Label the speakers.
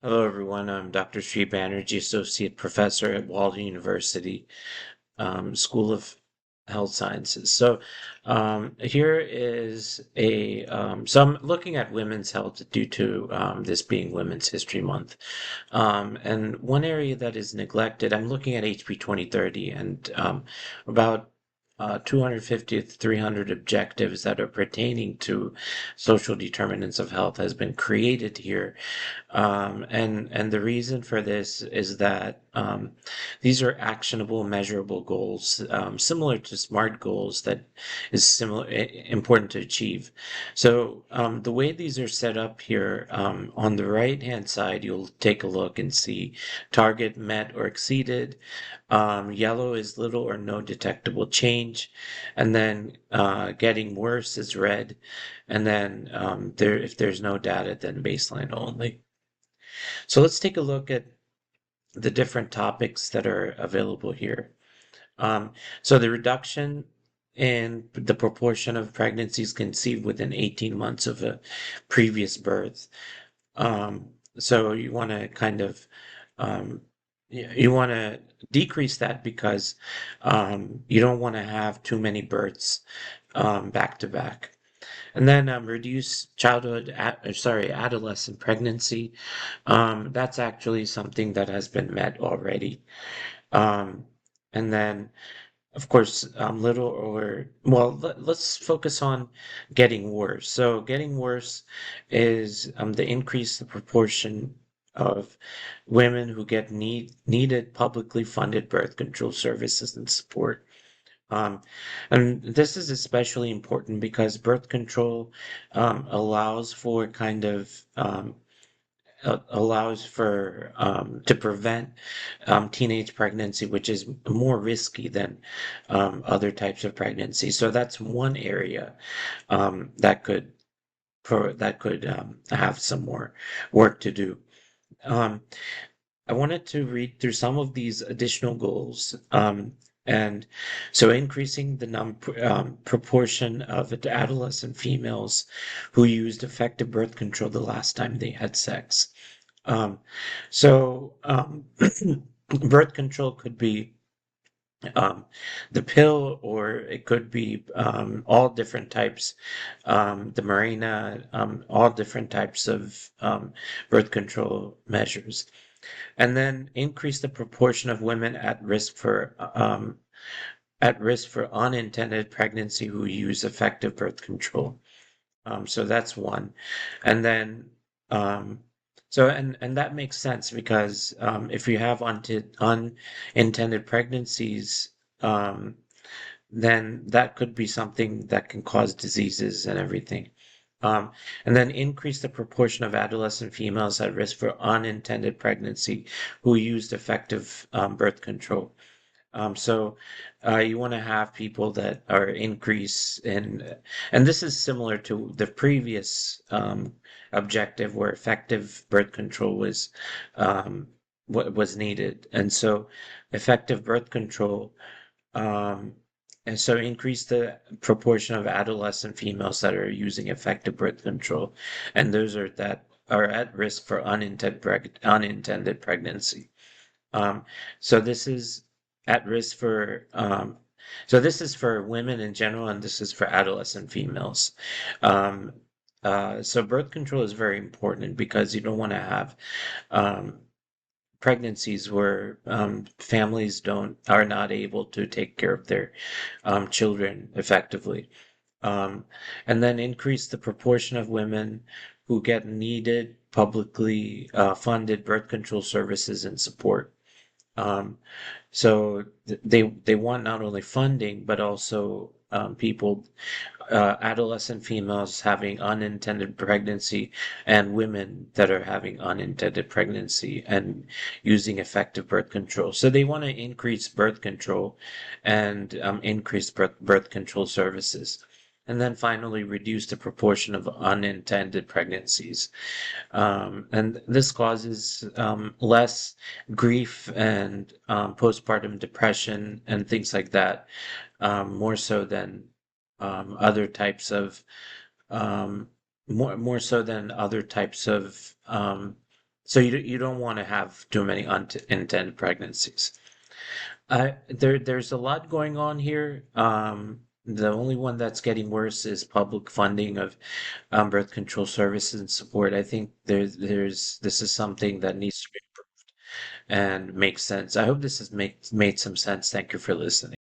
Speaker 1: Hello, everyone. I'm Dr. Sri Banerjee, Associate Professor at Walden University, School of Health Sciences. Here is so I'm looking at women's health due to this being Women's History Month. And one area that is neglected, I'm looking at HP 2030 and about 250 to 300 objectives that are pertaining to social determinants of health has been created here, and the reason for this is that these are actionable, measurable goals, similar to SMART goals that is similar important to achieve. The way these are set up here, on the right hand side, you'll take a look and see target met or exceeded. Yellow is little or no detectable change, and then getting worse is red, and then if there's no data, then baseline only. So let's take a look at the different topics that are available here. Um, so the reduction in the proportion of pregnancies conceived within 18 months of a previous birth. So you want to kind of you want to decrease that because you don't want to have too many births back to back. And then reduce adolescent pregnancy. That's actually something that has been met already. Um, and then, of course, let's focus on getting worse. So getting worse is the increase the proportion of women who get needed publicly funded birth control services and support. Um, and this is especially important because birth control allows for to prevent teenage pregnancy, which is more risky than other types of pregnancy. So that's one area that could have some more work to do. Um, I wanted to read through some of these additional goals. And so increasing the proportion of adolescent females who used effective birth control the last time they had sex. Um, so birth control could be um, the pill, or it could be all different types, the Mirena, all different types of birth control measures, and then increase the proportion of women at risk for unintended pregnancy who use effective birth control. So that's one. And then, um, and that makes sense because if you have unintended pregnancies, um, then that could be something that can cause diseases and everything. Um, and then increase the proportion of adolescent females at risk for unintended pregnancy who used effective birth control. So you want to have people that are increase in, and this is similar to the previous objective where effective birth control was what was needed. And so effective birth control, um, and so increase the proportion of adolescent females that are using effective birth control, and those that are at risk for unintended pregnancy. Um, so this is at risk for so this is for women in general, and this is for adolescent females. Um, so birth control is very important because you don't want to have um, pregnancies where families are not able to take care of their children effectively. Um, and then increase the proportion of women who get needed publicly funded birth control services and support. Um, they want not only funding but also people, adolescent females having unintended pregnancy and women that are having unintended pregnancy and using effective birth control. So they want to increase birth control and increase birth control services. And then finally, reduce the proportion of unintended pregnancies. And this causes less grief and postpartum depression and things like that, more so than other types of um, more so than other types of So you don't want to have too many unintended pregnancies. There's a lot going on here. The only one that's getting worse is public funding of birth control services and support. I think there's this is something that needs to be and makes sense. I hope this has made some sense. Thank you for listening.